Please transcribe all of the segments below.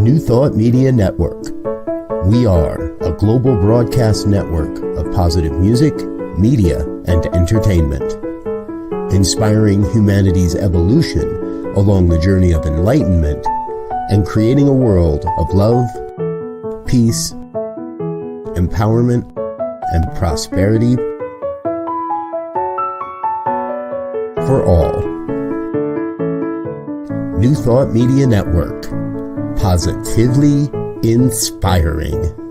New Thought Media Network. We are a global broadcast network of positive music, media, and entertainment, inspiring humanity's evolution along the journey of enlightenment and creating a world of love, peace, empowerment, and prosperity for all. New Thought Media Network. Positively inspiring.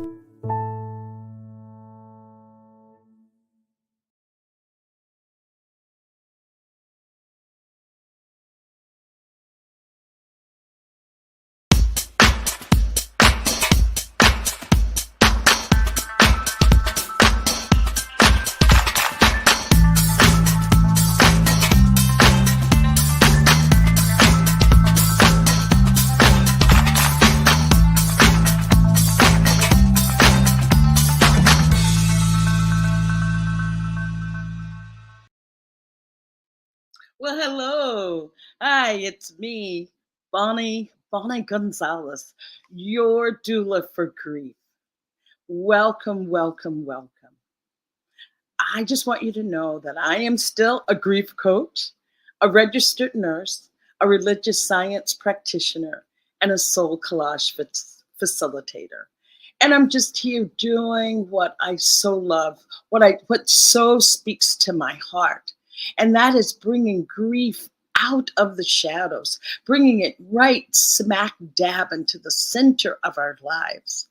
Well, hello. Hi, it's me, Bonnie Gonzalez, your doula for grief. Welcome, welcome, welcome. I just want you to know that I am still a grief coach, a registered nurse, a religious science practitioner, and a soul collage facilitator. And I'm just here doing what I so love, what so speaks to my heart. And that is bringing grief out of the shadows, bringing it right smack dab into the center of our lives.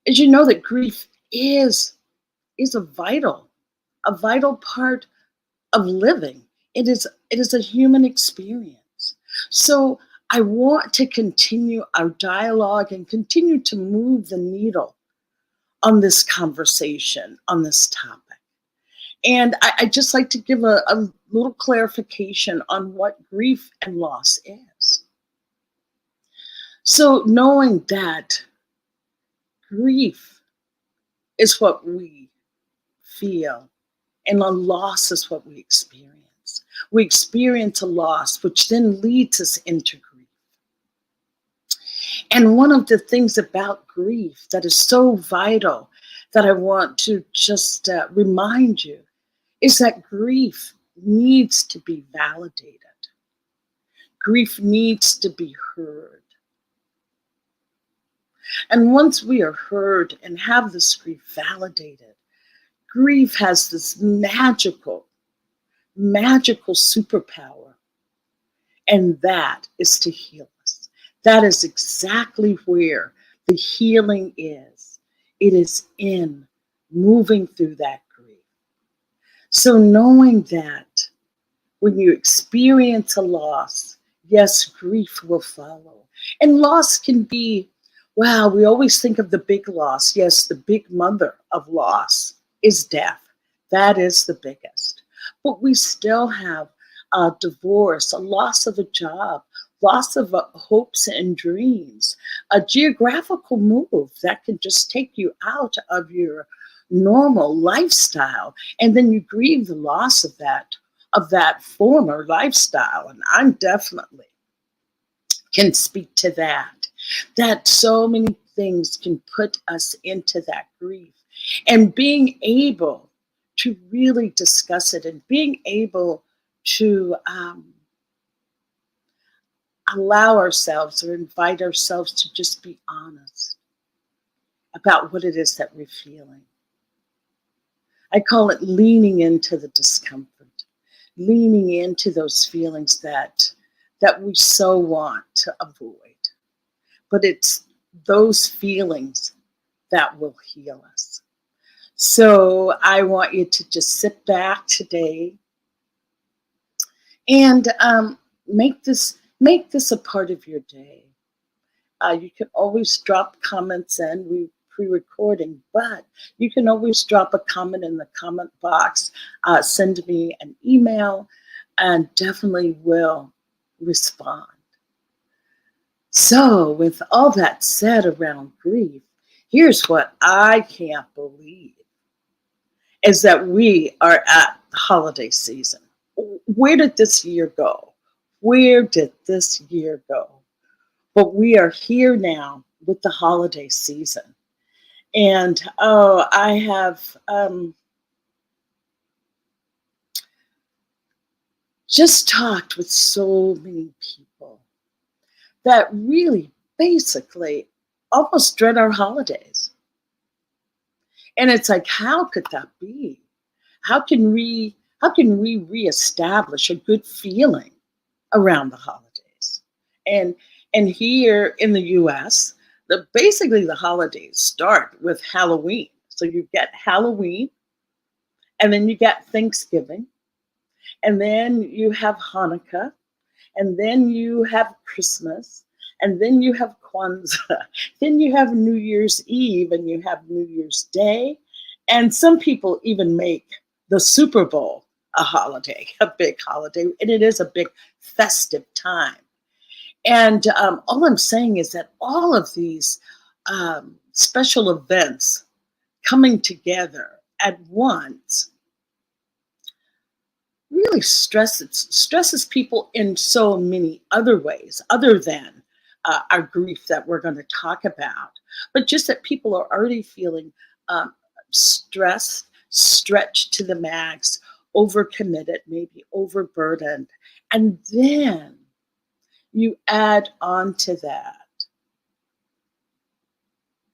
As you know, that grief is a vital part of living. It is a human experience. So I want to continue our dialogue and continue to move the needle on this conversation, on this topic. And I'd just like to give a little clarification on what grief and loss is. So knowing that grief is what we feel and a loss is what we experience. We experience a loss, which then leads us into grief. And one of the things about grief that is so vital that I want to just remind you is that grief needs to be validated. Grief needs to be heard. And once we are heard and have this grief validated, grief has this magical superpower, and that is to heal us. That is exactly where the healing is. It is in moving through that grief. So knowing that when you experience a loss, yes, grief will follow. And loss can be, wow, we always think of the big loss. Yes, the big mother of loss is death. That is the biggest. But we still have a divorce, a loss of a job, loss of hopes and dreams, a geographical move that can just take you out of your normal lifestyle, and then you grieve the loss of that former lifestyle. And I'm definitely can speak to that so many things can put us into that grief, and being able to really discuss it and being able to allow ourselves or invite ourselves to just be honest about what it is that we're feeling. I call it leaning into the discomfort, leaning into those feelings that we so want to avoid. But it's those feelings that will heal us. So I want you to just sit back today and make this a part of your day. You can always drop comments in. We pre-recording, but you can always drop a comment in the comment box, send me an email, and definitely will respond. So with all that said around grief, here's what I can't believe is that we are at the holiday season. Where did this year go? Where did this year go? But we are here now with the holiday season. And I have just talked with so many people that really basically almost dread our holidays. And it's like, how could that be? How can we reestablish a good feeling around the holidays? And and here in the US, basically the holidays start with Halloween. So you get Halloween, and then you get Thanksgiving, and then you have Hanukkah, and then you have Christmas, and then you have Kwanzaa, then you have New Year's Eve, and you have New Year's Day, and some people even make the Super Bowl a holiday, a big holiday, and it is a big festive time. And all I'm saying is that all of these special events coming together at once really stresses people in so many other ways, other than our grief that we're going to talk about, but just that people are already feeling stressed, stretched to the max, overcommitted, maybe overburdened. And then you add on to that,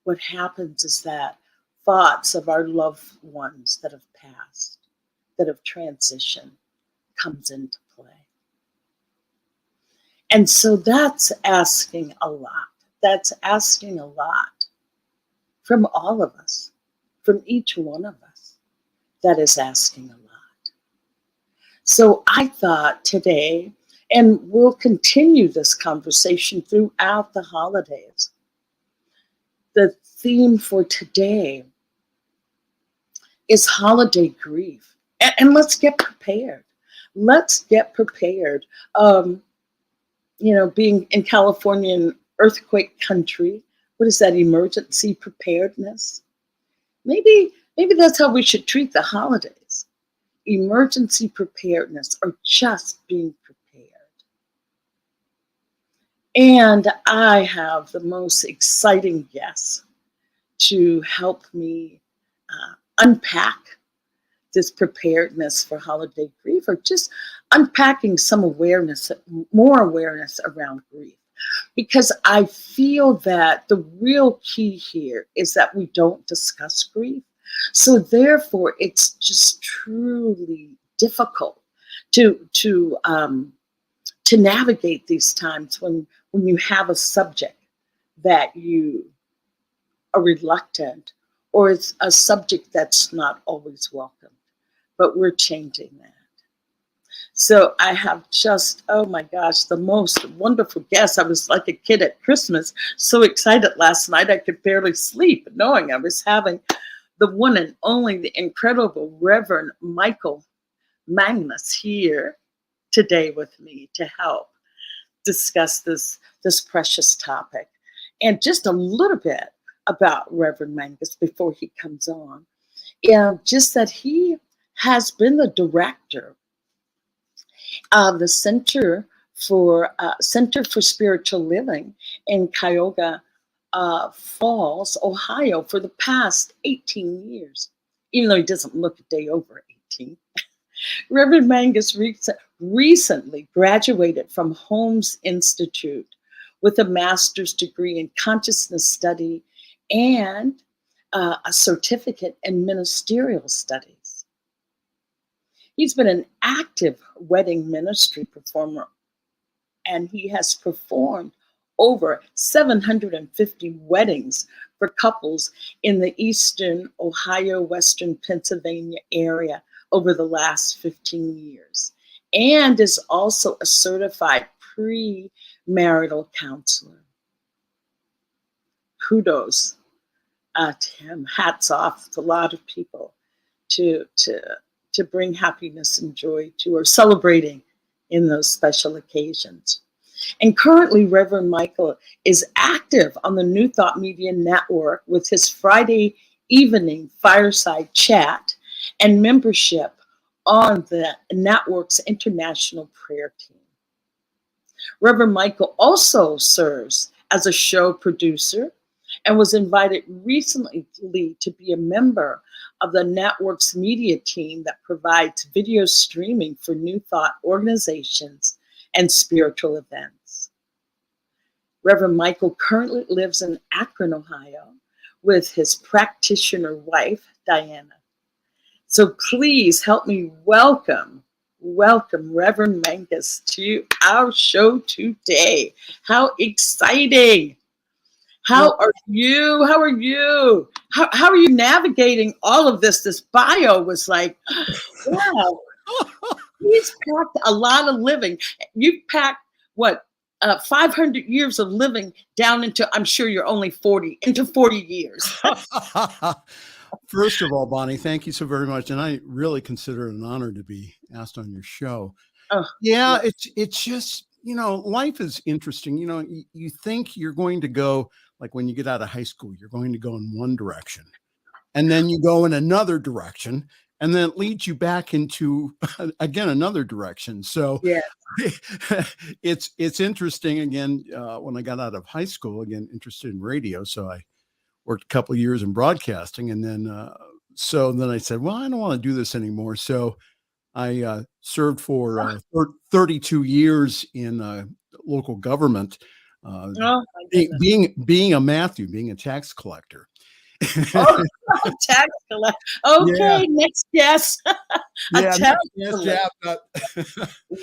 what happens is that thoughts of our loved ones that have passed, that have transitioned, comes into play. And so that's asking a lot. That's asking a lot from all of us, from each one of us. That is asking a lot. So I thought today, and we'll continue this conversation throughout the holidays, the theme for today is holiday grief. And let's get prepared. Let's get prepared. Being in California, an earthquake country, what is that, emergency preparedness? Maybe that's how we should treat the holidays. Emergency preparedness, or just being prepared. And I have the most exciting guests to help me unpack this preparedness for holiday grief, or just unpacking some awareness, more awareness around grief. Because I feel that the real key here is that we don't discuss grief. So therefore, it's just truly difficult to navigate these times when you have a subject that you are reluctant, or it's a subject that's not always welcome. But we're changing that. So I have just, oh my gosh, the most wonderful guests. I was like a kid at Christmas, so excited last night I could barely sleep, knowing I was having the one and only, the incredible Rev Micheal Mangus here today with me to help discuss this precious topic. And just a little bit about Rev Mangus before he comes on. Just that he has been the director of the Center for Spiritual Living in Cuyahoga Falls, Ohio, for the past 18 years, even though he doesn't look a day over 18. Rev Mangus recently graduated from Holmes Institute with a master's degree in consciousness study and a certificate in ministerial studies. He's been an active wedding ministry performer, and he has performed over 750 weddings for couples in the eastern Ohio, western Pennsylvania area over the last 15 years, and is also a certified premarital counselor. Kudos to him. Hats off to a lot of people to bring happiness and joy to, or celebrating in those special occasions. And currently, Reverend Micheal is active on the New Thought Media Network with his Friday evening fireside chat and membership on the network's international prayer team. Reverend Micheal also serves as a show producer and was invited recently to be a member of the network's media team that provides video streaming for New Thought organizations and spiritual events. Reverend Micheal currently lives in Akron, Ohio, with his practitioner wife, Diana. So please help me welcome Reverend Mangus to our show today. How exciting! How are you? How are you? How are you navigating all of this? This bio was like, wow, he's packed a lot of living. You've packed what? 500 years of living down into, I'm sure you're only 40, into 40 years. First of all, Bonnie, thank you so very much. And I really consider it an honor to be asked on your show. Yeah, it's just, life is interesting. You think you're going to go, like when you get out of high school, you're going to go in one direction and then you go in another direction and then it leads you back into, again, another direction. So yeah. it's interesting. Again, when I got out of high school, again, interested in radio. So I worked a couple of years in broadcasting. And then I said, well, I don't want to do this anymore. So I served for 32 years in local government, being a tax collector. Tax collector. Okay, next guess.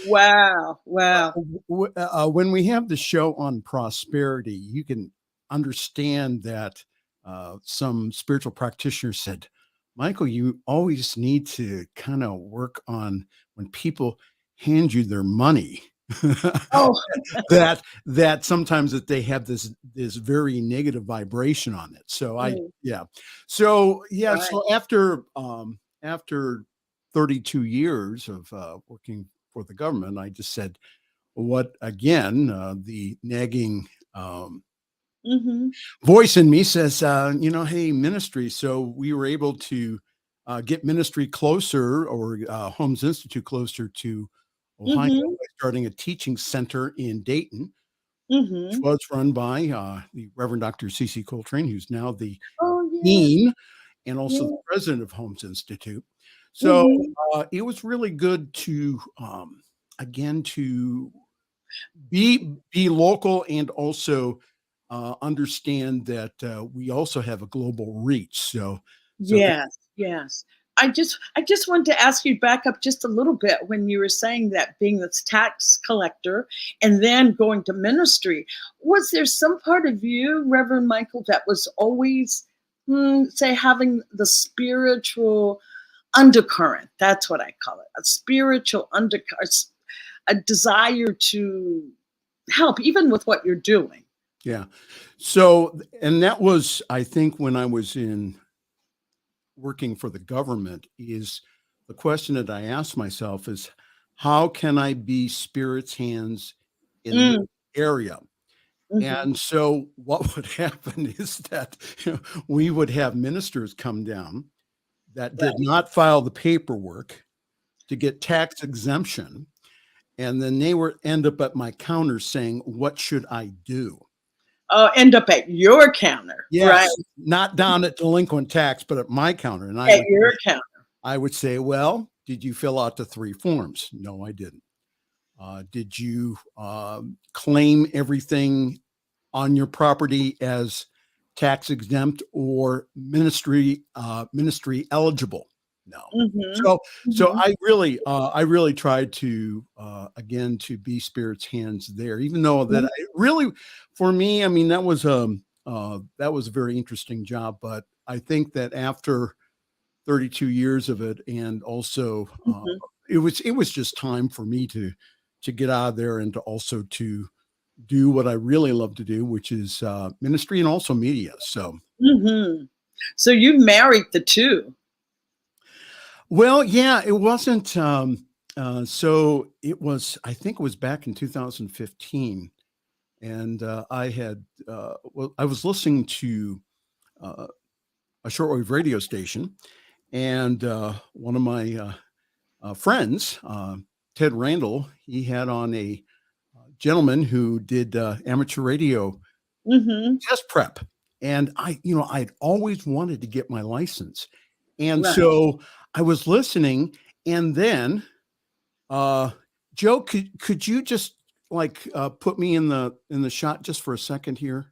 Wow. When we have the show on prosperity, you can understand that some spiritual practitioners said, Michael, you always need to kind of work on when people hand you their money. that sometimes that they have this very negative vibration on it. So So after 32 years of working for the government, I just said, what again, the nagging voice in me says, hey, ministry. So we were able to get ministry closer, or Homes Institute closer to Ohio, by starting a teaching center in Dayton, which was run by the Reverend Dr. C.C. Coltrane, who's now the dean and also the president of Homes Institute. So it was really good to, again, to be local and also understand that we also have a global reach. So yes. I just wanted to ask you back up just a little bit when you were saying that being this tax collector and then going to ministry. Was there some part of you, Reverend Micheal, that was always, say, having the spiritual undercurrent? That's what I call it, a spiritual undercurrent, a desire to help, even with what you're doing. Yeah. So, and that was, I think, when I was working for the government, is the question that I asked myself is, how can I be Spirit's hands in the area? And so what would happen is that we would have ministers come down that did not file the paperwork to get tax exemption. And then they would end up at my counter saying, what should I do? Oh, end up at your counter. Yes, right? Not down at delinquent tax, but at my counter. And counter. I would say, well, did you fill out the 3 forms? No, I didn't. Did you claim everything on your property as tax exempt or ministry eligible? No. So I really tried to again to be Spirit's hands there, even though that for me, I mean, that was a very interesting job. But I think that after 32 years of it, and also it was just time for me to get out of there and to also to do what I really love to do, which is ministry and also media. So, so you married the two. Well, yeah, it wasn't. So it was, I think it was back in 2015. And I had, I was listening to a shortwave radio station, and one of my friends, Ted Randall, he had on a gentleman who did amateur radio test prep. And I'd always wanted to get my license. And Right. so I was listening, and then Joe, could you just put me in the shot just for a second here?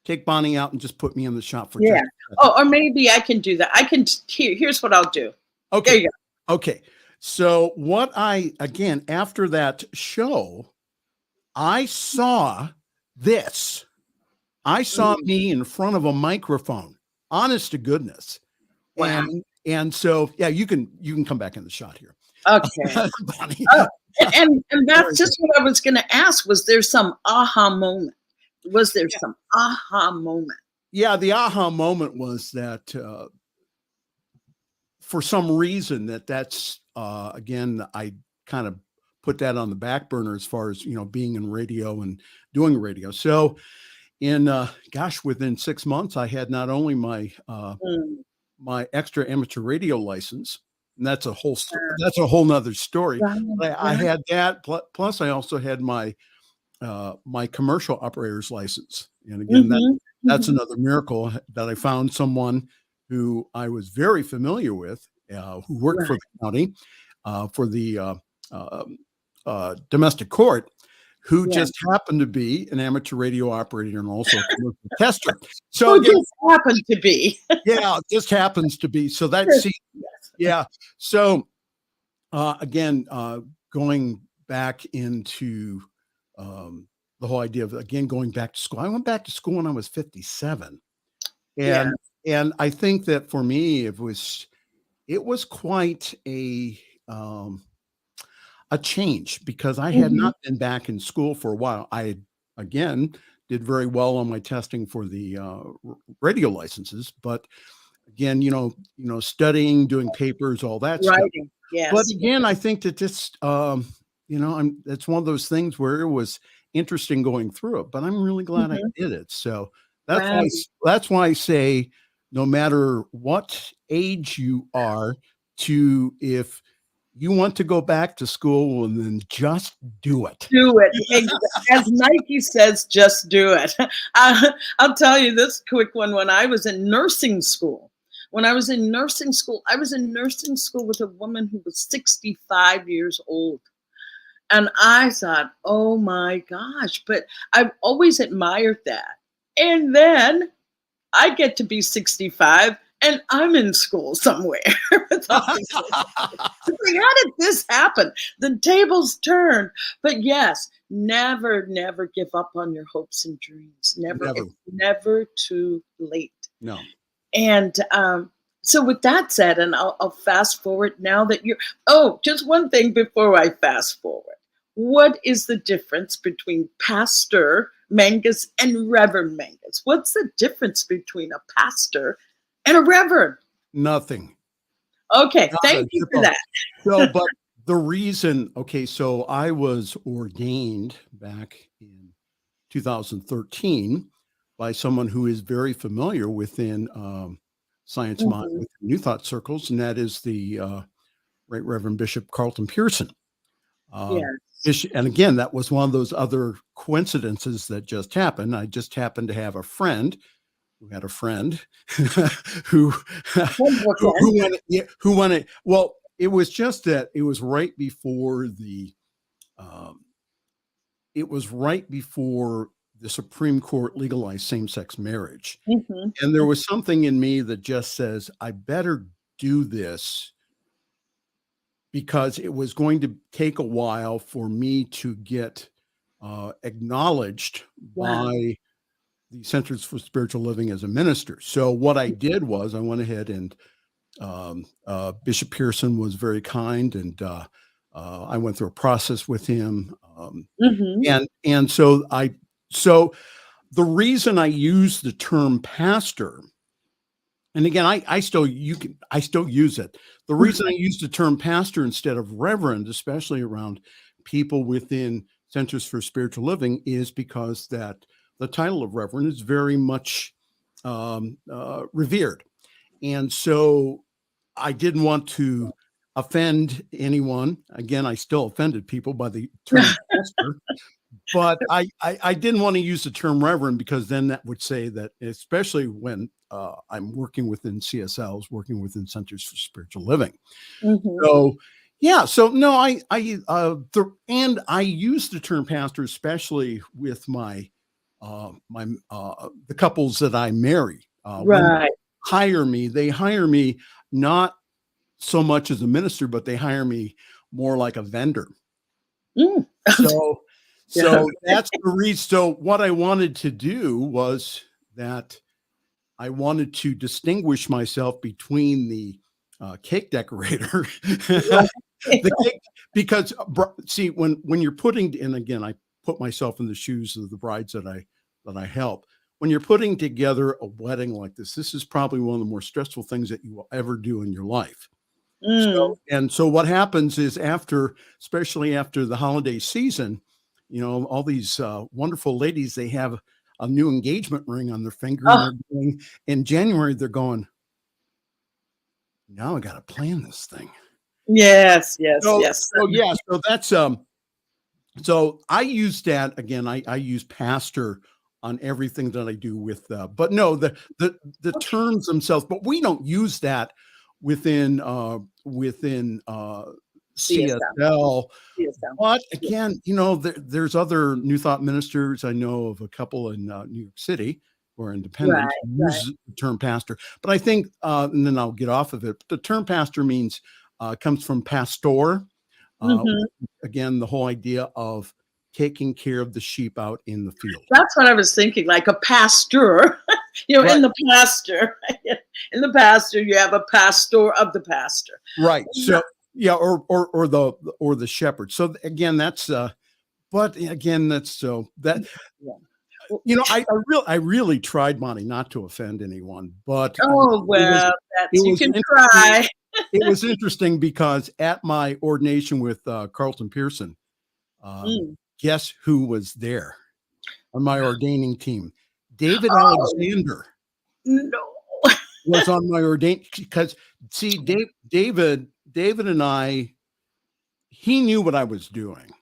Take Bonnie out and just put me in the shot for Yeah. just a second. Or maybe I can do that. Here's what I'll do. Okay. There you go. Okay. So after that show, I saw this. I saw me in front of a microphone, honest to goodness. Wow. And so, yeah, you can come back in the shot here. Okay. Bonnie. Oh, and that's just what I was going to ask. Was there some aha moment? Was there some aha moment? Yeah, the aha moment was that for some reason that's again, I kind of put that on the back burner as far as, being in radio and doing radio. So within 6 months, I had not only my my extra amateur radio license, and that's a whole nother story. Right. I had that, plus I also had my my commercial operator's license. And again, that's another miracle that I found someone who I was very familiar with, who worked for the county, for the domestic court, who just happened to be an amateur radio operator and also a commercial tester. So who just happened to be. Yeah, just happens to be. So that's, yeah. So again, going back into the whole idea of, again, going back to school. I went back to school when I was 57. And I think that for me, it was quite a change, because I had not been back in school for a while. I, again, did very well on my testing for the radio licenses, but again, studying, doing papers, all that stuff. Yes. But again, I think that just, it's one of those things where it was interesting going through it, but I'm really glad I did it. So that's why I say, no matter what age you are, if you want to go back to school, and then just do it. Do it. As Nike says, just do it. I'll tell you this quick one. When I was in nursing school, I was in nursing school with a woman who was 65 years old. And I thought, oh my gosh, but I've always admired that. And then I get to be 65 and I'm in school somewhere. How did this happen? The tables turned. But yes, never give up on your hopes and dreams. Never. It's never too late. No. And so with that said, and I'll fast forward now that just one thing before I fast forward. What is the difference between Pastor Mangus and Reverend Mangus? What's the difference between a pastor and a reverend? Nothing. Okay, thank you for that. So, but the reason, so I was ordained back in 2013 by someone who is very familiar within science mind, with New Thought circles, and that is the Right Reverend Bishop Carlton Pearson. And again, that was one of those other coincidences that just happened. I just happened to have a friend who had a friend who wanted. Well, it was just that it was right before the Supreme Court legalized same-sex marriage, and there was something in me that just says, I better do this, because it was going to take a while for me to get acknowledged by the Centers for Spiritual Living as a minister. So what I did was I went ahead and Bishop Pearson was very kind, and I went through a process with him. And so the reason I use the term pastor, and again, I still use it. The reason I use the term pastor instead of reverend, especially around people within Centers for Spiritual Living, is because that the title of reverend is very much revered. And so I didn't want to offend anyone. Again, I still offended people by the term pastor, but I didn't want to use the term reverend, because then that would say that, especially when I'm working within CSLs, working within Centers for Spiritual Living. Mm-hmm. So yeah, so no, and I use the term pastor, especially with my the couples that I marry. When Right. they hire me not so much as a minister, but they hire me more like a vendor. Mm. So Yeah. that's the reason. So what I wanted to do was that I wanted to distinguish myself between the cake decorator, the cake, because see, when you're putting, and again, I put myself in the shoes of the brides that I help. When you're putting together a wedding like this is probably one of the more stressful things that you will ever do in your life. Mm. So what happens is, especially after the holiday season, all these wonderful ladies, they have a new engagement ring on their finger, and Oh, they're going in January. They're going, now I got to plan this thing. yes, yes, So, yes. so yeah, so that's so I use that again. I use pastor on everything that I do with, but no, the terms themselves, but we don't use that within CSL. CSL. But again, there's other New Thought ministers. I know of a couple in New York City who are independent, who use the term pastor. But I think, and then I'll get off of it. The term pastor comes from pastor. Mm-hmm. Again, the whole idea of taking care of the sheep out in the field. That's what I was thinking, like a pastor, Right. in the pastor. In the pastor, you have a pastor of the pastor. Right. So yeah, or the shepherd. So again, that's but again, that's so that I really tried, Monty, not to offend anyone, but oh well, you can try. It was interesting because at my ordination with Carlton Pearson, guess who was there on my ordaining team? David Alexander. No. Was on my ordained, because see, David and I, he knew what I was doing,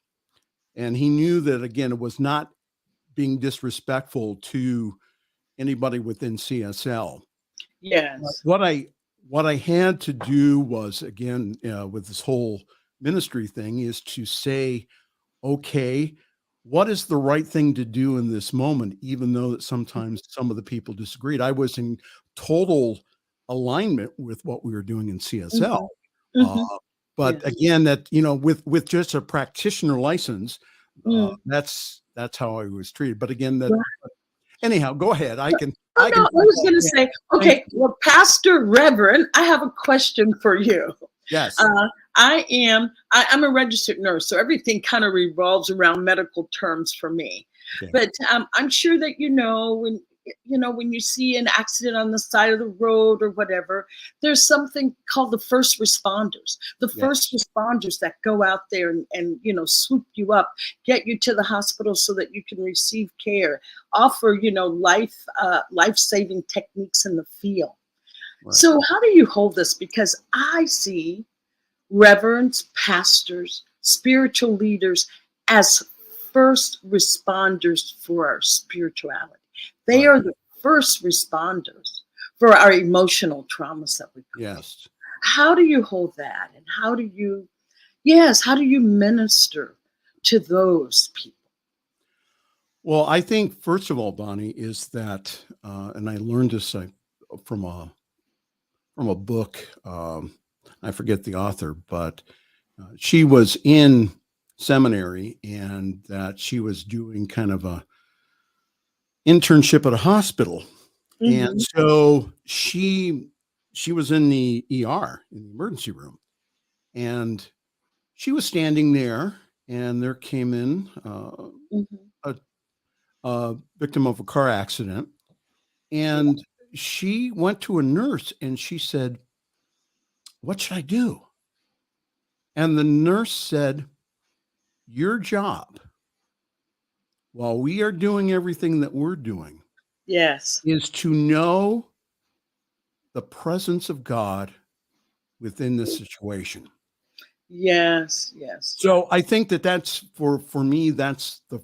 and he knew that, again, it was not being disrespectful to anybody within CSL. Yes. What I had to do was, again, with this whole ministry thing, is to say, okay, what is the right thing to do in this moment, even though that sometimes some of the people disagreed. I was in total alignment with what we were doing in CSL. Mm-hmm. But again, that, with just a practitioner license, that's how I was treated. But again, anyhow, go ahead. I was going to say, okay, well, Pastor Reverend, I have a question for you. Yes. I'm a registered nurse, so everything kind of revolves around medical terms for me. Okay. But I'm sure that when you see an accident on the side of the road or whatever, there's something called the first responders. The first responders that go out there and swoop you up, get you to the hospital so that you can receive care, offer life-saving techniques in the field. Right. So how do you hold this? Because I see reverends, pastors, spiritual leaders as first responders for our spirituality. They are the first responders for our emotional traumas that we create. Yes. How do you hold that? And how do you minister to those people? Well, I think, first of all, Bonnie, is that, and I learned this from a book, I forget the author, but she was in seminary, and that she was doing kind of a internship at a hospital. Mm-hmm. And so she was in the ER, in the emergency room, and she was standing there, and there came in a victim of a car accident, and she went to a nurse and she said, "What should I do?" And the nurse said, "Your job, while we are doing everything that we're doing, is to know the presence of God within this situation." Yes, yes. So I think that that's for me, that's the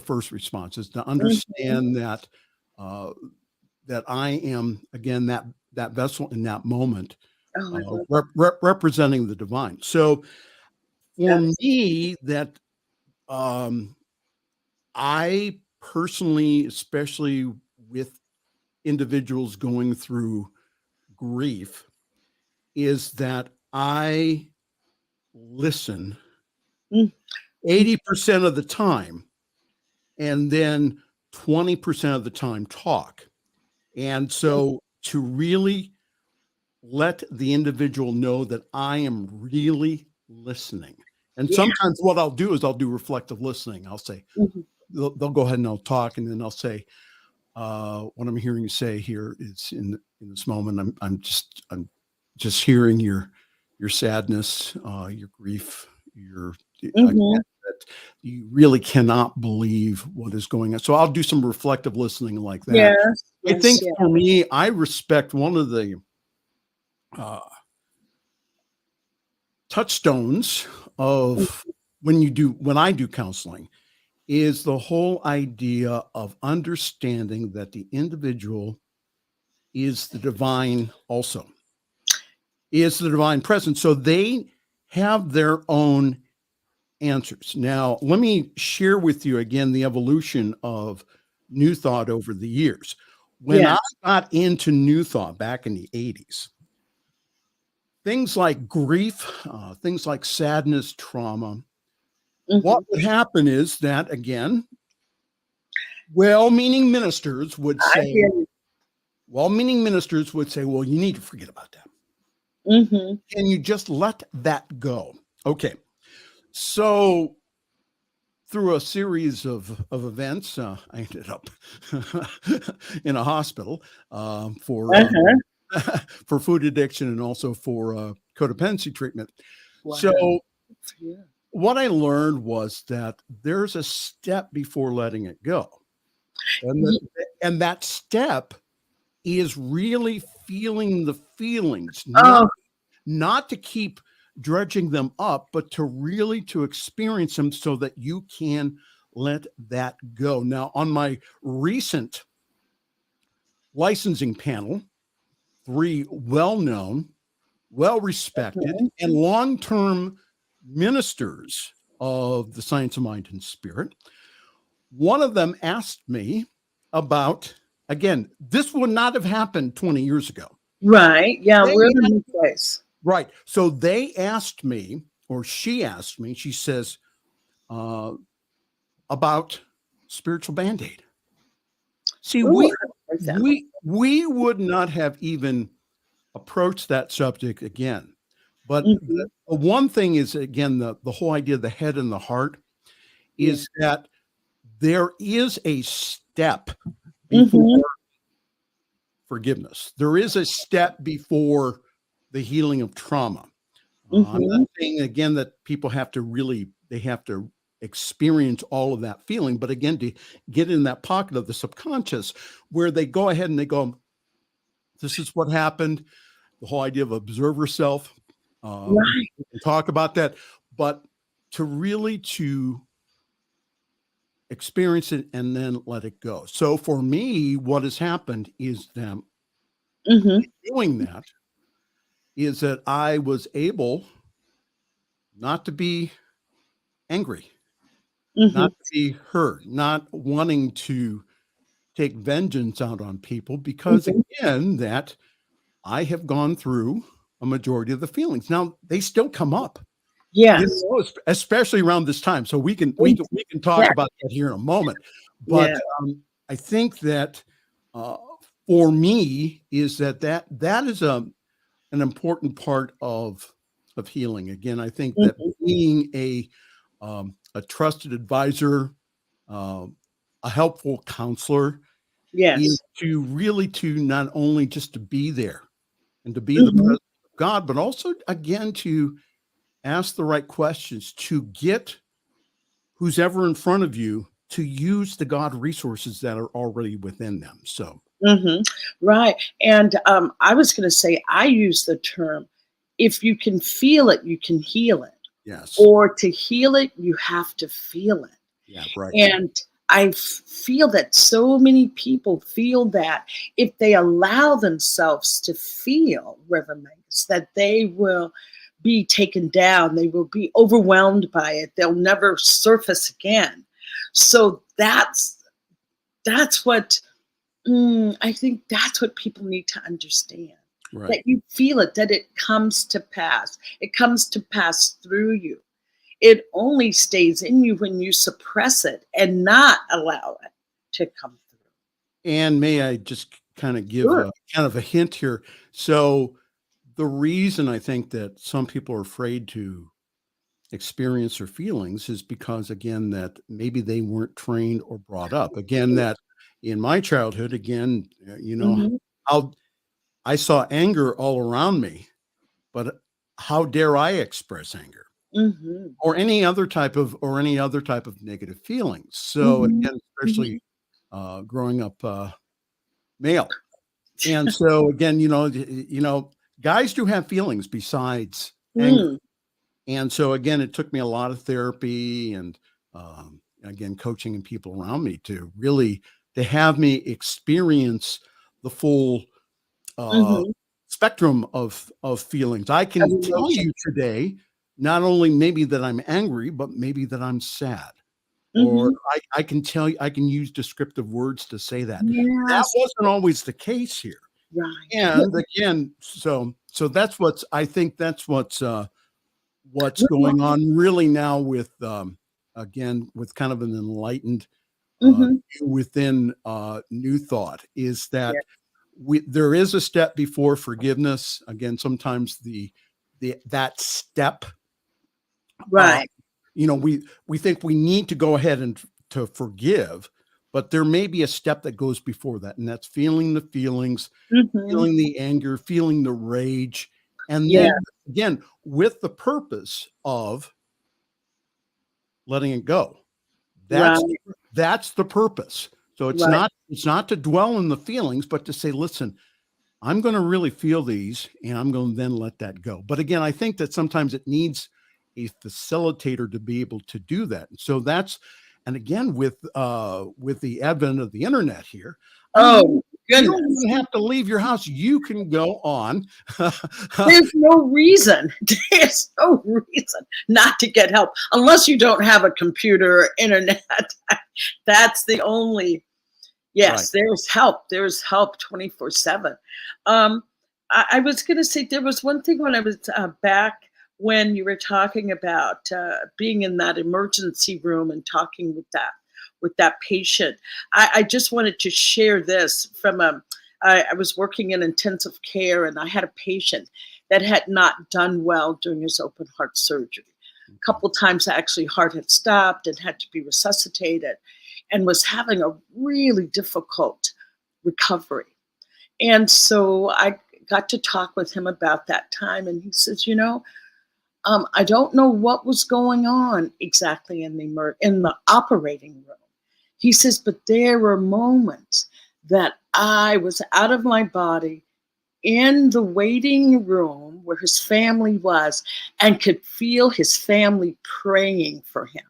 first response, is to understand that that I am, again, that vessel in that moment, Oh, I love representing the divine. So for that. me, that I personally, especially with individuals going through grief, is that I listen Mm, 80% of the time, and then 20% of the time talk. And so to really let the individual know that I am really listening. And yeah. sometimes what I'll do is I'll do reflective listening. I'll say, Mhm. they'll go ahead and I'll talk, and then I'll say, what I'm hearing you say here is in this moment, I'm just hearing your sadness, your grief, your again, Mhm. that you really cannot believe what is going on. So I'll do some reflective listening like that. Yes, I yes, think yeah. for me, I respect one of the uh, touchstones of when I do counseling, is the whole idea of understanding that the individual is the divine also, is the divine presence. So they have their own answers. Now, let me share with you again the evolution of New Thought over the years. When I Yes. got into New Thought back in the 80s, things like grief, things like sadness, trauma, what Mhm. would happen is that, again, well-meaning ministers would I say, hear you. well, you need to forget about that. Mhm. Can you just let that go? Okay. So through a series of events, I ended up in a hospital Uh-huh. for food addiction and also for codependency treatment. So Wow. Yeah. what I learned was that there's a step before letting it go. And Ye that step is really feeling the feelings, Oh, not to keep dredging them up, but to really to experience them so that you can let that go. Now, on my recent licensing panel, 3 well-known, well-respected, mhm. and long-term ministers of the science of mind and spirit, one of them asked me about, again, this would not have happened 20 years ago. Right. Yeah, They we're in a new place. Right. So they asked me, or she asked me, she says, uh, about spiritual Band-Aid. See, Ooh, I like that. we would not have even approached that subject again. But Mhm. the one thing is, again, the whole idea of the head and the heart Yeah. is that there is a step before Mhm. forgiveness. There is a step before the healing of trauma. I'm not Mhm. saying again that people have to they have to experience all of that feeling, but again, to get in that pocket of the subconscious where they go ahead and they go, this is what happened. The whole idea of observer self. Right. We can talk about that, but to really to experience it and then let it go. So for me, what has happened is that Mhm. doing that is that I was able not to be angry, not Mhm. to be hurt, not wanting to take vengeance out on people, because Mhm. again, that I have gone through a majority of the feelings. Now they still come up, Yes. especially around this time. So we can talk Exactly. about that here in a moment. But Yeah. I think that uh, for me is that is an important part of healing. Again, I think that Mhm. being a trusted advisor, um, a helpful counselor, is Yes. to really to not only just to be there and to be the Mhm. presence of God, but also again to ask the right questions to get who's ever in front of you to use the God resources that are already within them. So, Mhm. Right. And I was going to say, I use the term if you can feel it, you can heal it. Yes. Or to heal it, you have to feel it. Yeah, right. And I feel that so many people feel that if they allow themselves to feel, Reverend Mangus, that they will be taken down, they will be overwhelmed by it, they'll never surface again. So that's what I think that's what people need to understand. Right. That you feel it, that it comes to pass. It comes to pass through you. It only stays in you when you suppress it and not allow it to come through. And may I just kind of give Sure. kind of a hint here? So the reason I think that some people are afraid to experience their feelings is because, again, that maybe they weren't trained or brought up. Again, that in my childhood, again, Mhm. how I saw anger all around me, but how dare I express anger Mhm. or any other type of negative feelings? So Mhm. again, Mhm. especially growing up male. And so again, guys do have feelings besides anger. Mm. And so again, it took me a lot of therapy and again, coaching and people around me to have me experience the full Mhm. spectrum of feelings. I Of can tell emotion. you today, not only maybe that I'm angry, but maybe that I'm sad. Or Mhm. I can tell you, I can use descriptive words to say that. That Yes. wasn't always the case here. Right. And again, so that's I think that's what's Well, going on really now with again with kind of an enlightened mhm. view within new thought is that Yeah. there is a step before forgiveness. Again, sometimes that step uh, Right. we think we need to go ahead and to forgive, but there may be a step that goes before that, and that's feeling the feelings, Mhm. feeling the anger, feeling the rage, and Yeah. then again with the purpose of letting it go. That's Right. that's the purpose. So Right. it's not to dwell in the feelings, but to say, listen, I'm going to really feel these and I'm going to then let that go. But again, I think that sometimes it needs a facilitator to be able to do that. And so and again, with the advent of the internet here, I mean, Oh, you don't goodness. even have to leave your house. You can go on. There's no reason. There's no reason not to get help unless you don't have a computer or internet. That's the only. Right. Yes, there's help. There's help 24/7. Um, I was going to say there was one thing when I was back when you were talking about being in that emergency room and talking with that patient. I just wanted to share this from I was working in intensive care and I had a patient that had not done well during his open heart surgery. A couple times actually heart had stopped and had to be resuscitated and was having a really difficult recovery. And so I got to talk with him about that time. And he says, I don't know what was going on exactly in the operating room. He says, but there were moments that I was out of my body in the waiting room where his family was and could feel his family praying for him.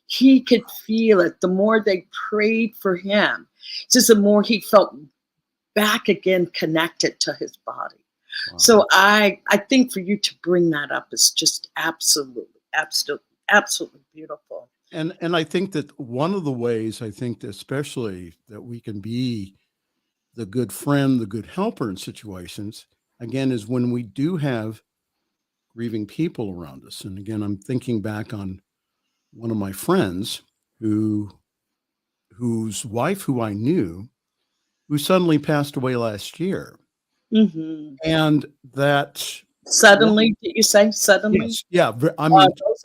He could feel it. The more they prayed for him, just the more he felt back again connected to his body. Wow. So I think for you to bring that up is just absolutely beautiful. And I think that one of the ways I think that especially that we can be the good friend, the good helper in situations, again, is when we do have grieving people around us. And again, I'm thinking back on one of my friends whose wife, who I knew, who suddenly passed away last year. Hmm. And that, Suddenly, did you say suddenly? yes, yeah. Those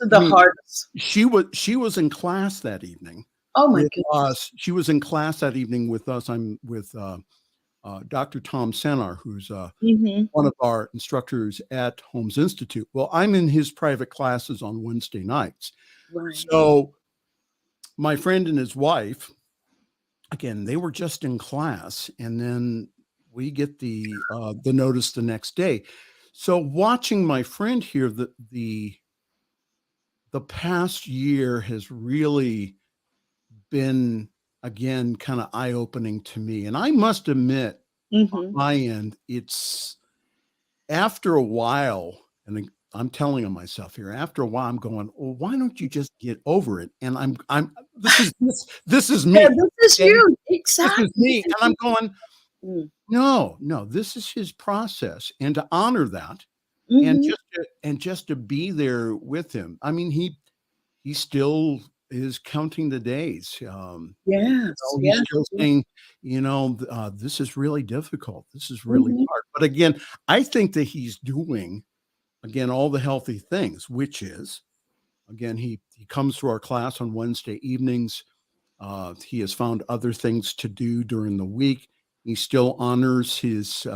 are the hardest. She was in class that evening Oh my with goodness. us. She was in class that evening with us. I'm with Dr. Tom Senar, who's Hmm. one of our instructors at Holmes Institute. Well, I'm in his private classes on Wednesday nights. Right. So my friend and his wife, again, they were just in class, and then we get the notice the next day. So watching my friend here, the past year has really been, again, kind of eye-opening to me. And I must admit, on Mm-hmm. my end, it's after a while, and I'm telling on myself here, after a while, I'm going, well, why don't you just get over it? And this is Yeah, me. this is Okay? you. This Exactly. is me. And I'm going, Mm. no, this is his process. And to honor that and Mm-hmm. just to be there with him. I mean, he still is counting the days. Yes. He's Yes. still Yes. saying, this is really difficult. This is really Mm-hmm. hard. But again, I think that he's doing, again, all the healthy things, which is, again, he comes to our class on Wednesday evenings. He has found other things to do during the week. He still honors his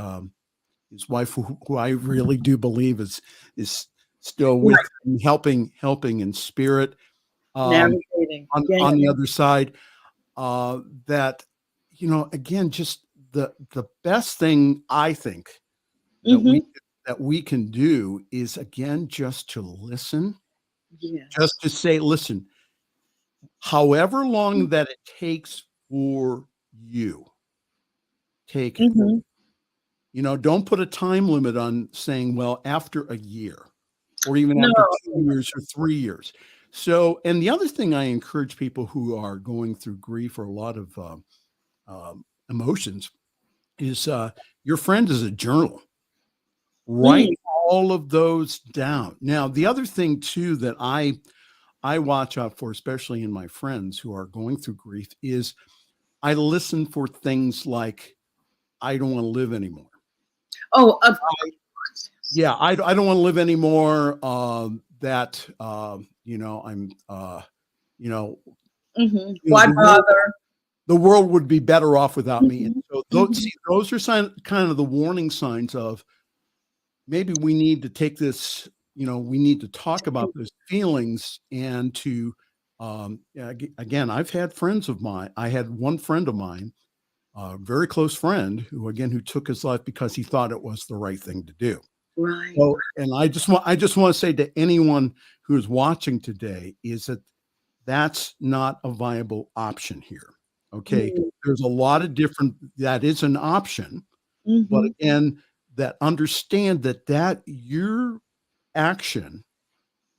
wife, who I really do believe is still Right. with him, helping in spirit. Navigating. Yeah. On the other side, that, again, just the best thing I think that Mm-hmm. we can do is, again, just to listen, just Yes. to say, listen, however long that it takes for you, take it. Mm-hmm. Don't put a time limit on saying, well, after a year or even No. after 2 years or 3 years. So, and the other thing I encourage people who are going through grief or a lot of emotions is your friend is a journal. Write Mm. all of those down. Now, the other thing too that I watch out for, especially in my friends who are going through grief, is I listen for things like, I don't want to live anymore. Oh, of course. Yeah, I don't want to live anymore. I'm, Mm-hmm. Why the world, bother? the world would be better off without me. And Mhm, so mhm. those are kind of the warning signs of maybe we need to take this, we need to talk about those feelings and to, again, I've had friends of mine. I had one friend of mine, a very close friend who took his life because he thought it was the right thing to do. Right. So, and I just want to say to anyone who's watching today is that that's not a viable option here. Okay. Mm, There's a lot of different, that is an option, but mhm. again, that understand that your action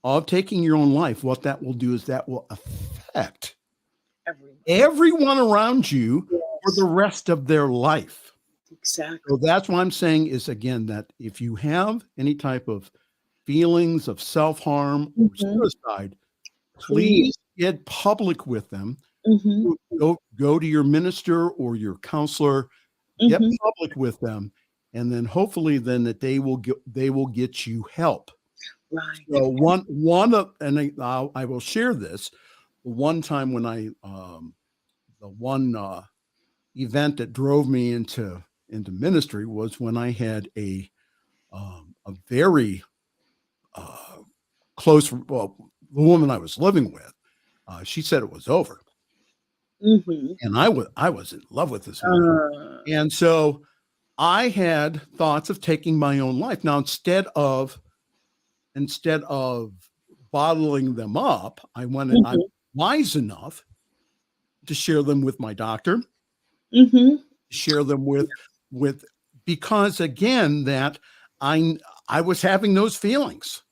of taking your own life, what that will do is that will affect Everyone. everyone around you for Yes, the rest of their life. exactly. So that's what I'm saying is, again, that if you have any type of feelings of self-harm or Mhm. suicide, Please. please get public with them. Mhm, Go to your minister or your counselor, get mhm. public with them, and then hopefully then that they will get you help. Right. So one of, and I will share this. One time when the one event that drove me into ministry was when I had a very uh, close, well, the woman I was living with, she said it was over, Mhm. and I was in love with this woman, Uh, and so I had thoughts of taking my own life. Now, instead of bottling them up, I'm mhm, wise enough to share them with my doctor, mhm. share them with because again that I I was having those feelings.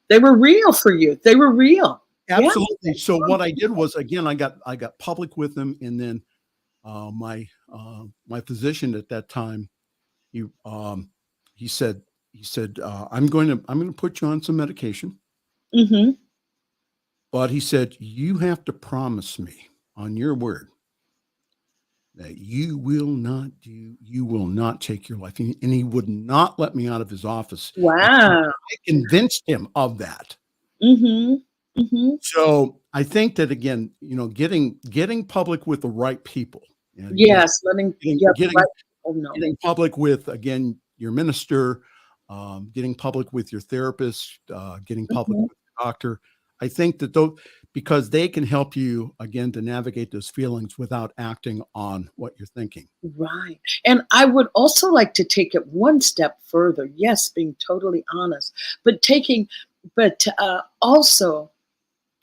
They were real for you. They were real. Yeah. Absolutely. So what I did was, again, I got public with them, and then my physician at that time, he um, he said I'm going to put you on some medication, Mhm. but he said you have to promise me on your word that you will not take your life. And he would not let me out of his office until Wow. I convinced him of that. Mhm, mhm. So I think that, again, getting public with the right people, and again, Yes, letting getting yeah, the getting right people know. getting public with, again, your minister, getting public with your therapist, getting public Mhm. with your doctor. I think that those, because they can help you, again, to navigate those feelings without acting on what you're thinking. Right. And I would also like to take it one step further. Yes, being totally honest, but also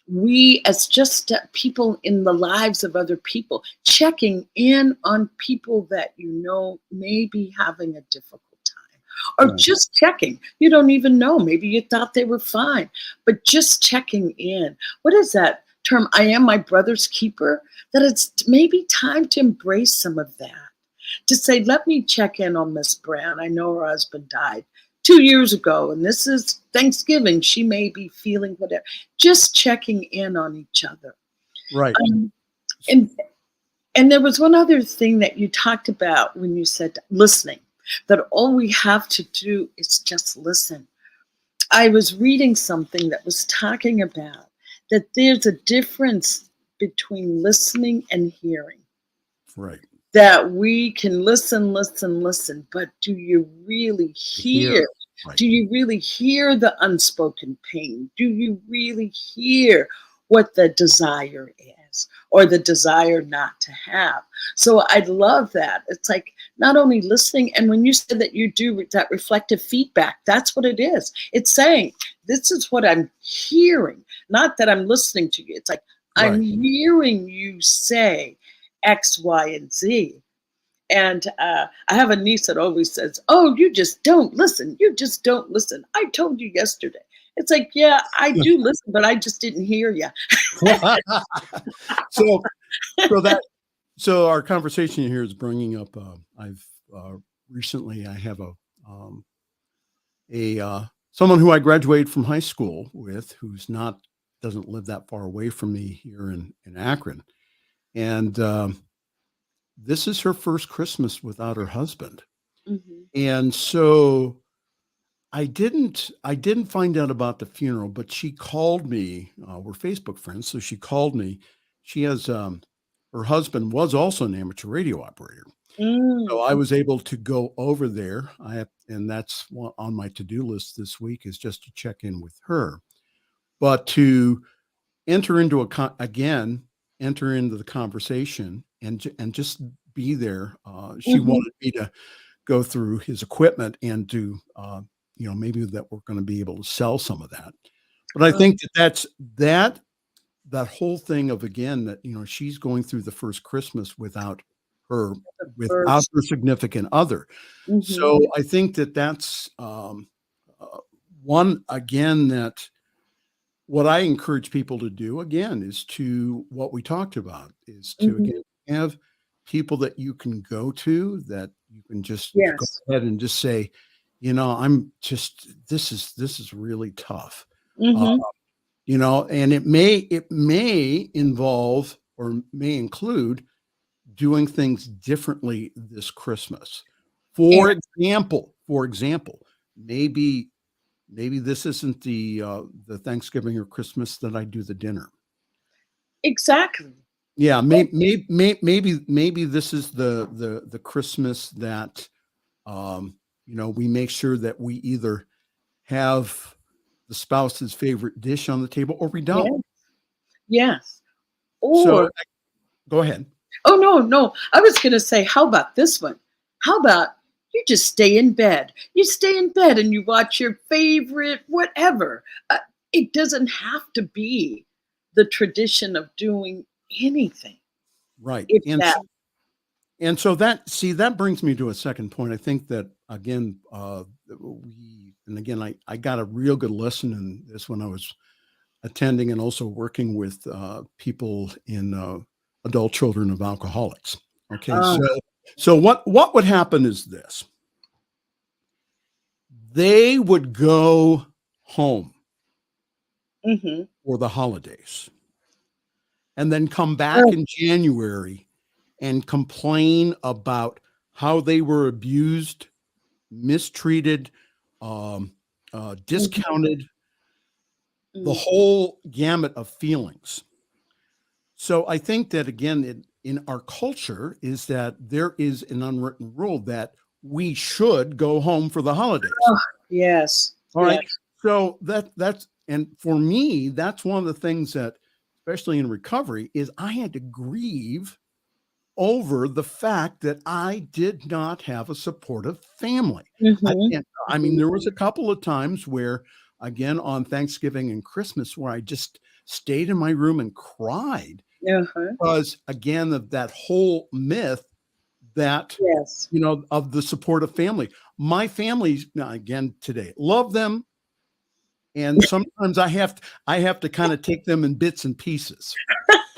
we as just people in the lives of other people, checking in on people that you know may be having a difficult time, or Right. just checking. You don't even know. Maybe you thought they were fine, but just checking in. What is that term? I am my brother's keeper. That it's maybe time to embrace some of that. To say, let me check in on Miss Brown. I know her husband died 2 years ago, and this is Thanksgiving. She may be feeling whatever. Just checking in on each other. Right. And there was one other thing that you talked about when you said listening, that all we have to do is just listen. I was reading something that was talking about that there's a difference between listening and hearing. Right. That we can listen, but do you really hear? Right. Do you really hear the unspoken pain? Do you really hear what the desire is, or the desire not to have? So I love that. It's like not only listening, and when you said that you do that reflective feedback, that's what it is. It's saying, this is what I'm hearing, not that I'm listening to you. It's like, I'm Right. hearing you say X, Y, and Z. And I have a niece that always says, oh, you just don't listen. You just don't listen. I told you yesterday. It's like, yeah, I do listen, but I just didn't hear you. So our conversation here is bringing up, recently I have someone who I graduated from high school with, doesn't live that far away from me here in Akron. And this is her first Christmas without her husband. Mm-hmm. And so I didn't find out about the funeral, but she called me. We're Facebook friends. So she called me. She has, her husband was also an amateur radio operator. So I was able to go over there. And that's on my to-do list this week, is just to check in with her, but to enter into the conversation and just be there. She wanted me to go through his equipment and do, maybe that we're going to be able to sell some of that. But I think that whole thing of, again, that, she's going through the first Christmas without her significant other. Mm-hmm. So I think that's one, again, that what I encourage people to do, again, is to what we talked about, is to again have people that you can go to, that you can just go ahead and just say, this is really tough. And it may involve, or may include, doing things differently this Christmas. For example, maybe this isn't the Thanksgiving or Christmas that I do the dinner. Exactly. Yeah, maybe this is the Christmas that we make sure that we either have the spouse's favorite dish on the table, or we don't. Yes. So go ahead. Oh, no. I was going to say, how about this one? How about you just stay in bed? You stay in bed and you watch your favorite whatever. It doesn't have to be the tradition of doing anything. Right. And so that brings me to a second point. I think that, again, I got a real good lesson in this when I was attending and also working with people in adult children of alcoholics. Okay. So what would happen is this: they would go home for the holidays and then come back in January and complain about how they were abused, mistreated, discounted, the whole gamut of feelings. So I think that, again, in our culture, is that there is an unwritten rule that we should go home for the holidays. Oh, yes. All right. So and for me, that's one of the things that, especially in recovery, is I had to grieve over the fact that I did not have a supportive family. I mean, there was a couple of times where, again, on Thanksgiving and Christmas, where I just stayed in my room and cried because, again, of that whole myth that, Yes. of the supportive family. My family, again, today, love them. And sometimes I have to kind of take them in bits and pieces.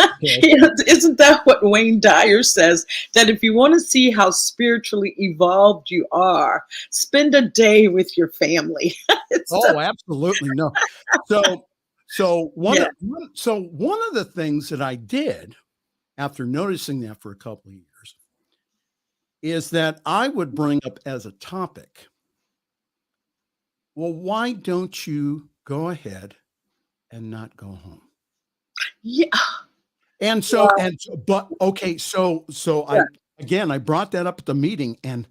Okay. Isn't that what Wayne Dyer says? That if you want to see how spiritually evolved you are, spend a day with your family. Absolutely. No. So one of the things that I did after noticing that for a couple of years is that I would bring up as a topic, well, why don't you go ahead and not go home? Yeah. And I brought that up at the meeting, and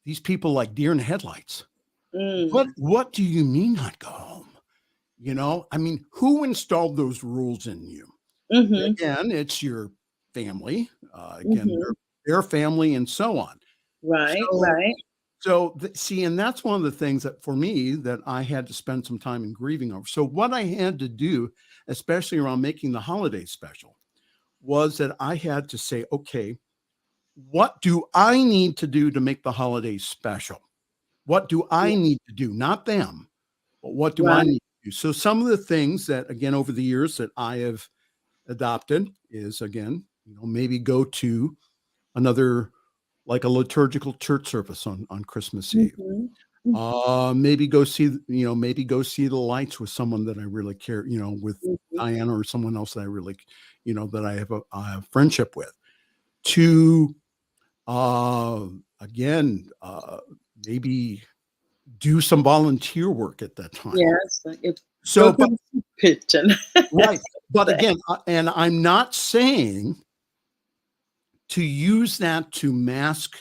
these people like deer in the headlights. What do you mean not go home? I mean, who installed those rules in you? Again, it's your family, their family, and so on. Right. So and that's one of the things that for me that I had to spend some time in grieving over. So what I had to do, especially around making the holiday special, was that I had to say, okay, what do I need to do to make the holidays special? What do I need to do? Not them, but what do I need to do? So some of the things that, again, over the years that I have adopted is, again, maybe go to another, like a liturgical church service on Christmas Eve. Maybe go see the lights with someone that I really care, with Diana or someone else that I really, that I have a friendship with. To, again, maybe do some volunteer work at that time. Yes. Right. But again, and I'm not saying to use that to mask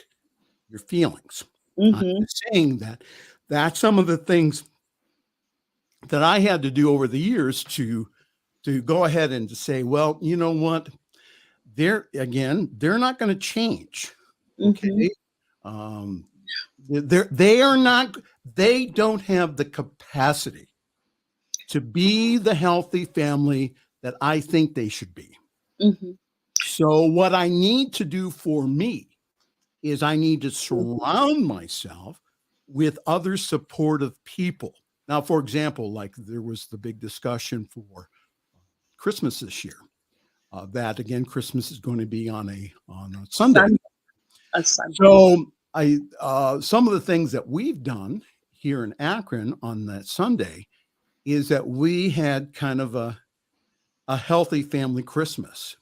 your feelings. I'm saying that that's some of the things that I had to do over the years to go ahead and to say, well, you know what? They're not going to change. Okay. They don't have the capacity to be the healthy family that I think they should be. So what I need to do for me is I need to surround myself with other supportive people. Now, for example, like there was the big discussion for Christmas this year, that again, Christmas is going to be on a Sunday. So some of the things that we've done here in Akron on that Sunday is that we had kind of a healthy family Christmas.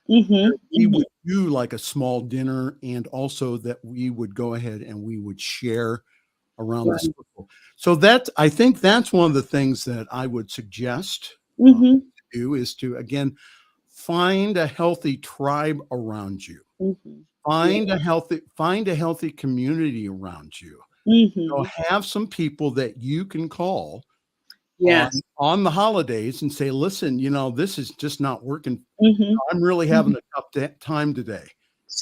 We would do like a small dinner, and also that we would go ahead and we would share around the circle. So I think that's one of the things that I would suggest to do is to, again, find a healthy tribe around you. Find a healthy community around you. So have some people that you can call on the holidays and say, listen, this is just not working. I'm really having a tough time today.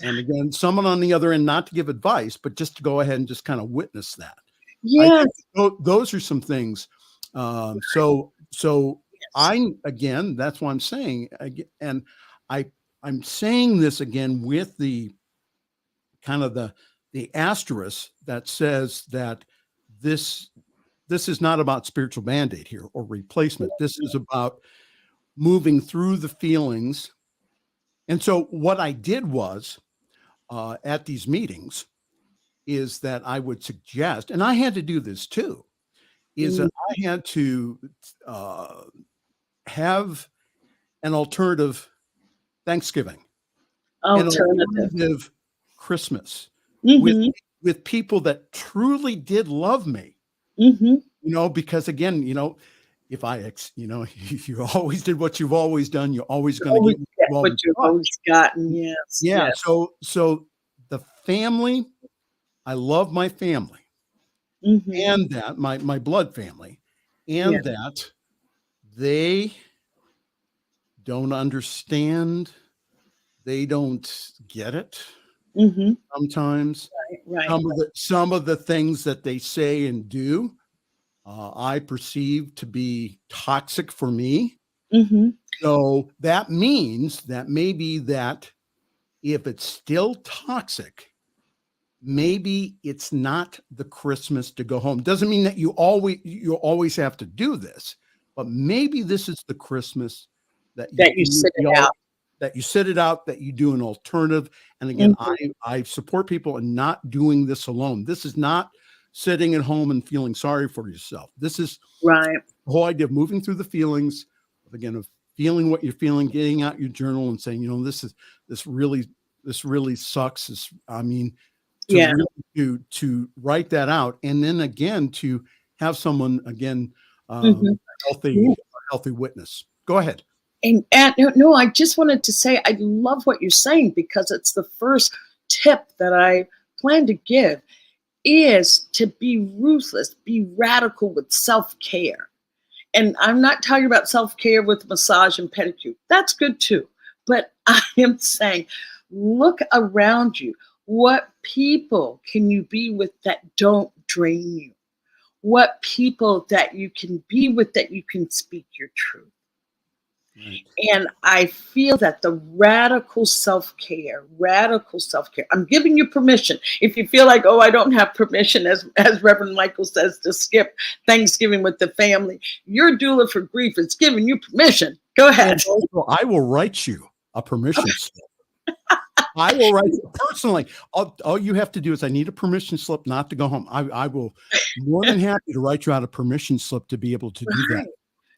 And again, someone on the other end, not to give advice, but just to go ahead and just kind of witness that. Yes. Those are some things. That's what I'm saying. And I'm saying this again with the kind of the asterisk that says that this is not about spiritual Band-Aid here or replacement. This is about moving through the feelings. And so what I did was at these meetings is that I would suggest, and I had to do this too, is that I had to have an alternative Thanksgiving, an alternative Christmas with people that truly did love me. Because again, if you always did what you've always done, you're always going to get what you've always gotten. Yes. Yeah. Yes. So the family, I love my family and that my blood family, and that they don't understand. They don't get it Mm-hmm. sometimes. Right. Some of the things that they say and do, I perceive to be toxic for me. Mm-hmm. So that means that maybe that if it's still toxic, maybe it's not the Christmas to go home. Doesn't mean that you always have to do this, but maybe this is the Christmas that That you sit it out. that you sit it out, that you do an alternative. And again, I support people in not doing this alone. This is not sitting at home and feeling sorry for yourself. This is Right. the whole idea of moving through the feelings of feeling what you're feeling, getting out your journal and saying, this really sucks. Yeah. To write that out. And then again, to have someone again, Mm-hmm. a healthy witness. Go ahead. And no, I just wanted to say, I love what you're saying, because it's the first tip that I plan to give, is to be ruthless, be radical with self-care. And I'm not talking about self-care with massage and pedicure. That's good too. But I am saying, look around you. What people can you be with that don't drain you? What people that you can be with that you can speak your truth? Right. And I feel that the radical self-care, I'm giving you permission. If you feel like, oh, I don't have permission, as Reverend Michael says, to skip Thanksgiving with the family, your doula for grief is giving you permission. Go ahead. I will write you a permission slip. I will write personally. All you have to do is, I need a permission slip not to go home. I will more than happy to write you out a permission slip to be able to do that.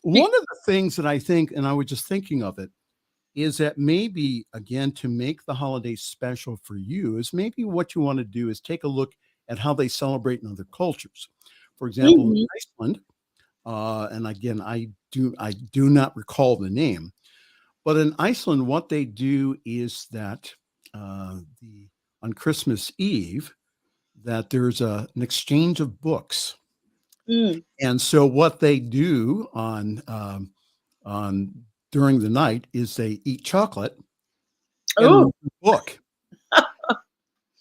One of the things that I think, and I was just thinking of it, is that maybe, again, to make the holidays special for you, is maybe what you want to do is take a look at how they celebrate in other cultures. For example, in Iceland, and again, I do not recall the name, but in Iceland, what they do is that on Christmas Eve, that there's an exchange of books. And so what they do on during the night is they eat chocolate and read the book.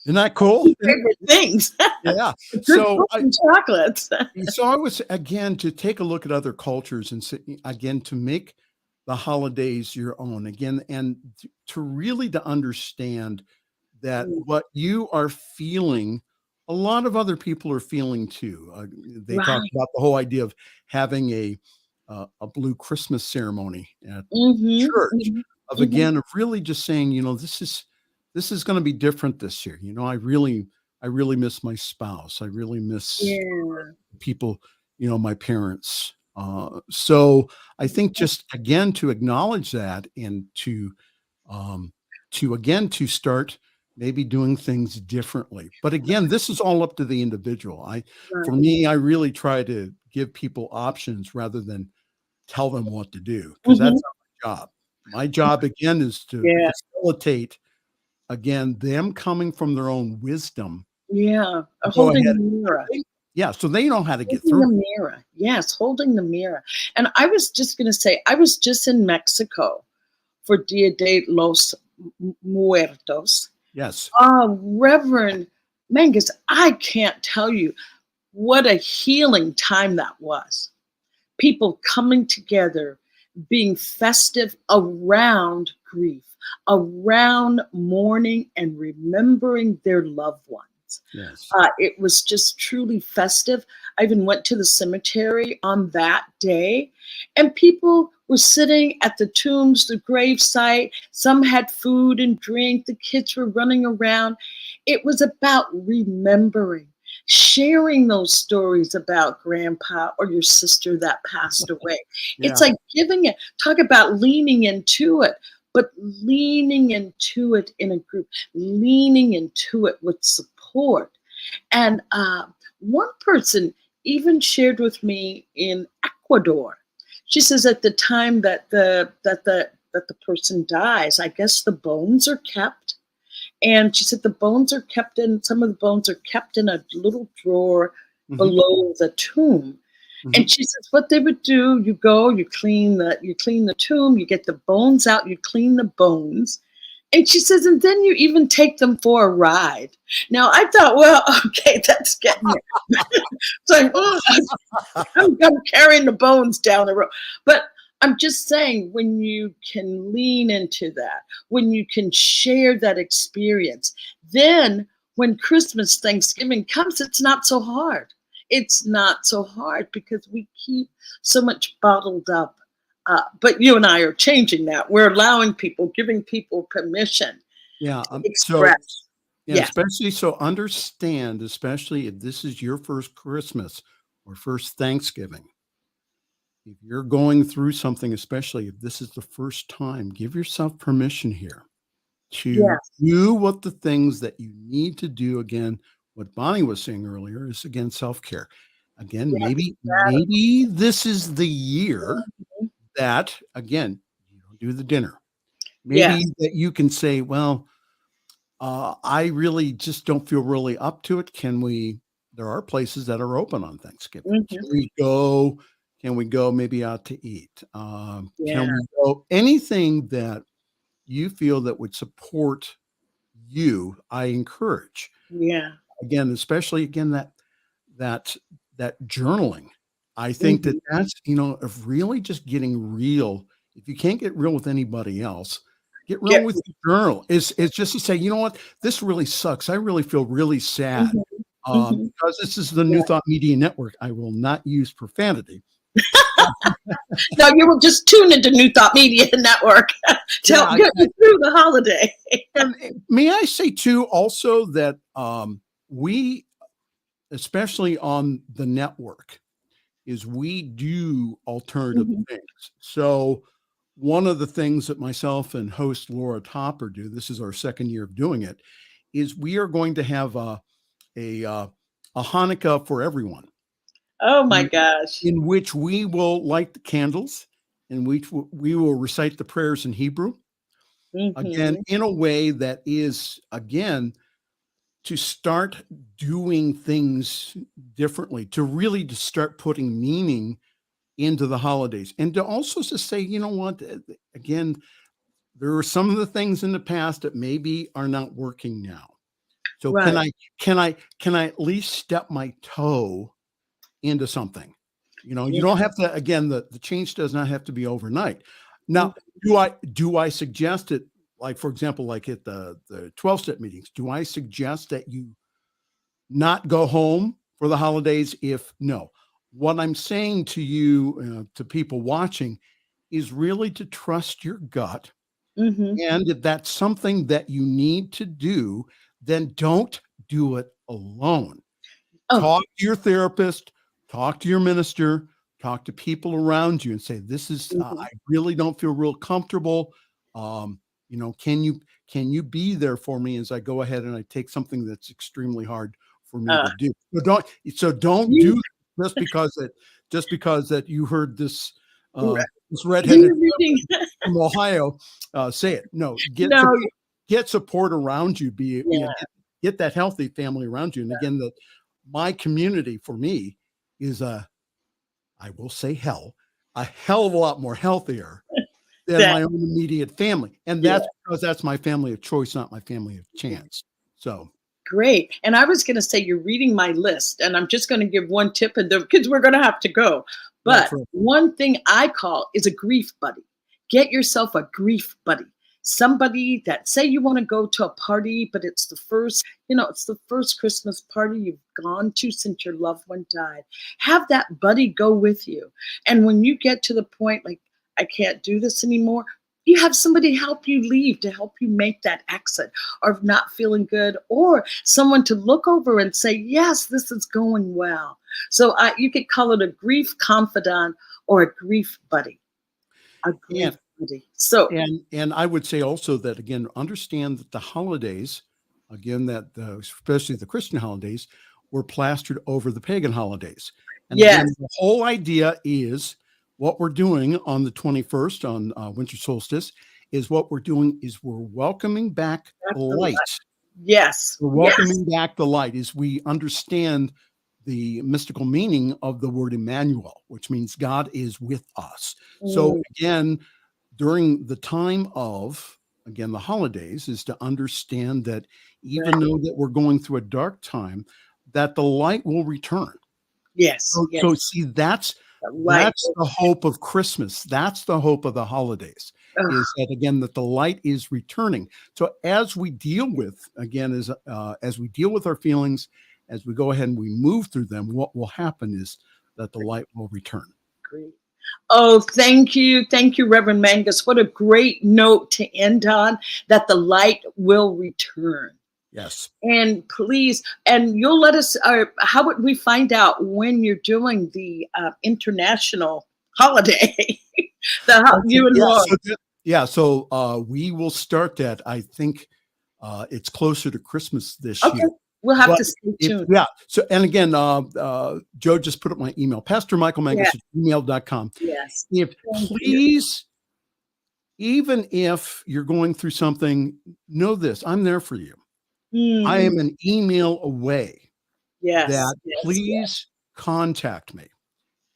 Isn't that cool? Favorite things. Yeah. Chocolates. So I was, again, to take a look at other cultures and again, to make the holidays your own again, and to really to understand that what you are feeling, a lot of other people are feeling too. They talk about the whole idea of having a blue Christmas ceremony at church, of again, of really just saying, this is going to be different this year. I really miss my spouse. I really miss people, my parents. So I think just again, to acknowledge that, and to start maybe doing things differently. But again, this is all up to the individual. For me, I really try to give people options rather than tell them what to do, because that's not my job. My job, again, is to facilitate, again, them coming from their own wisdom. Yeah. Holding the mirror. Yeah. So they know how to get through the mirror. Yes. Holding the mirror. And I was just going to say, I was just in Mexico for Dia de los Muertos. Yes. Reverend Mangus, I can't tell you what a healing time that was. People coming together, being festive around grief, around mourning and remembering their loved ones. Yes. It was just truly festive. I even went to the cemetery on that day, and people were sitting at the tombs, the gravesite. Some had food and drink. The kids were running around. It was about remembering, sharing those stories about grandpa or your sister that passed away. It's like giving it, talk about leaning into it, but leaning into it in a group, leaning into it with support. And one person even shared with me in Ecuador. She says at the time that the person dies, I guess the bones are kept. And she said some of the bones are kept in a little drawer below the tomb. Mhm. And she says what they would do, you go, you clean the tomb, you get the bones out, you clean the bones. And she says, and then you even take them for a ride. Now I thought, well, okay, that's getting it. So I'm carrying the bones down the road. But I'm just saying, when you can lean into that, when you can share that experience, then when Christmas, Thanksgiving comes, it's not so hard. It's not so hard because we keep so much bottled up. But you and I are changing that. We're allowing people, giving people permission Yeah. to So, express. yeah, Yes. especially so understand, especially if this is your first Christmas or first Thanksgiving, if you're going through something, especially if this is the first time, give yourself permission here to Yes. do what the things that you need to do. Again, what Bonnie was saying earlier is again self-care. Again, Yes. maybe this is the year Mhm. that again you don't do the dinner. Maybe Yes. that you can say, well, I really just don't feel really up to it. Can we? There are places that are open on Thanksgiving. Mhm. Can we go? Can we go maybe out to eat? Yeah. Can we go anything that you feel that would support you? I encourage Yeah. again, especially again that that journaling. I think that Mhm. that's of really just getting real. If you can't get real with anybody else, get real Get. with your journal. Is just to say, you know what, this really sucks. I really feel really sad Mhm. Mhm. because this is the New Yeah. Thought Media Network. I will not use profanity. No, you will just tune into New Thought Media Network to Yeah, help get you through the holiday. and may I say too, also that we, especially on the network, is we do alternative Mhm. things. So one of the things that myself and host Laura Topper do, this is our second year of doing it, is we are going to have a Hanukkah for everyone, Oh my in, gosh. in which we will light the candles, in which we will recite the prayers in Hebrew, again, Mhm. in a way that is, again, to start doing things differently, to really to start putting meaning into the holidays, and to also to say, you know what, again, there are some of the things in the past that maybe are not working now. So can Right. I can I at least step my toe into something? You Yeah. don't have to, again, the change does not have to be overnight. Mhm. Now, do I suggest it, like for example, like at the 12-step meetings, do I suggest that you not go home for the holidays? If no, what I'm saying to you, to people watching, is really to trust your gut. Mhm. And if that's something that you need to do, then don't do it alone. Oh. Talk to your therapist, talk to your minister, talk to people around you and say, this is, Mhm. I really don't feel real comfortable. Can you be there for me as I go ahead and I take something that's extremely hard for me Uh, to do? So don't you, do just because that you heard this right. this redheaded You reading? from Ohio say it. No, No. get support around you. Be Yeah. get that healthy family around you. And again, that my community for me is I will say a hell of a lot more healthier than That. my own immediate family. And Yeah. that's because that's my family of choice, not my family of chance. So Great. And I was going to say, you're reading my list, and I'm just going to give one tip, and the kids, we're going to have to go. But that's right. one thing I call is a grief buddy. Get yourself a grief buddy. Somebody that, say you want to go to a party, but it's the first Christmas party you've gone to since your loved one died. Have that buddy go with you. And when you get to the point like, I can't do this anymore, you have somebody help you leave, to help you make that exit, or not feeling good, or someone to look over and say, yes, this is going well. So you could call it a grief confidant or a grief buddy, a grief And buddy. So and I would say also that, again, understand that the holidays, again, that especially the Christian holidays, were plastered over the pagan holidays. And yes, again, the whole idea is what we're doing on the 21st, on winter solstice, is what we're doing is we're welcoming back the that's the light. yes, We're yes. welcoming back the light as we understand the mystical meaning of the word Emmanuel, which means God is with us. So again, during the time of, again, the holidays, is to understand that even though that we're going through a dark time, that the light will return. Yes. So see, that's the hope of Christmas. That's the hope of the holidays, is that, again, that the light is returning. So as we deal with, again, as we deal with our feelings, as we go ahead and we move through them, what will happen is that the light will return. Great. Oh, thank you. Thank you, Reverend Mangus. What a great note to end on, that the light will return. Yes. And please, and you'll let us, how would we find out when you're doing the international holiday? You and Laura. So we will start that. I think it's closer to Christmas this year. We'll have to stay tuned. So, and again, Joe just put up my email, pastormichaelmangus@gmail.com. Yes. Please, even if you're going through something, know this, I'm there for you. I am an email away. Please contact me.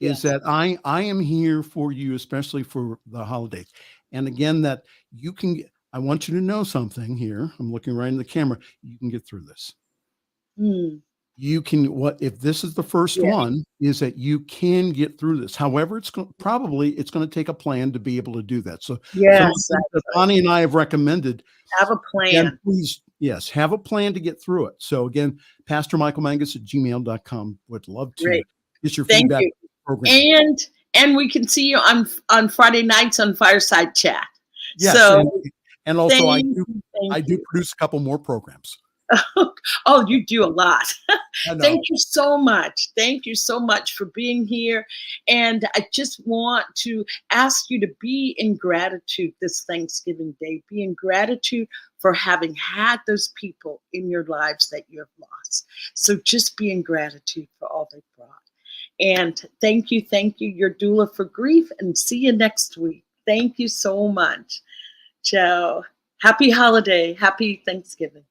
Is that I am here for you, especially for the holidays. And again, that you can, I want you to know something here. I'm looking right in the camera. You can get through this. You can, if this is the first one, is that you can get through this. However, it's going to take a plan to be able to do that. So Bonnie and I have recommended, have a plan. Again, please, have a plan to get through it. So again, pastormichaelmangus@gmail.com. Would love to get your feedback. Thank you. Program. And we can see you on Friday nights on Fireside Chat. Yes, so and also I do produce a couple more programs. Oh, you do a lot. Thank you so much. Thank you so much for being here. And I just want to ask you to be in gratitude this Thanksgiving Day. Be in gratitude for having had those people in your lives that you have lost. So just be in gratitude for all they brought. And thank you, Your Doula for Grief, and see you next week. Thank you so much. Ciao. Happy holiday. Happy Thanksgiving.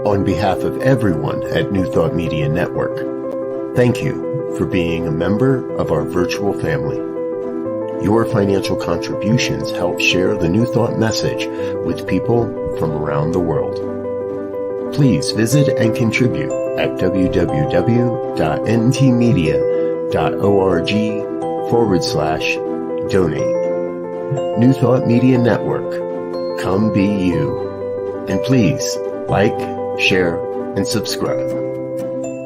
On behalf of everyone at New Thought Media Network, thank you for being a member of our virtual family. Your financial contributions help share the New Thought message with people from around the world. Please visit and contribute at www.ntmedia.org/donate. New Thought Media Network. Come be you. And please, like, share, and subscribe.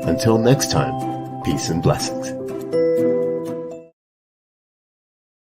Until next time, peace and blessings.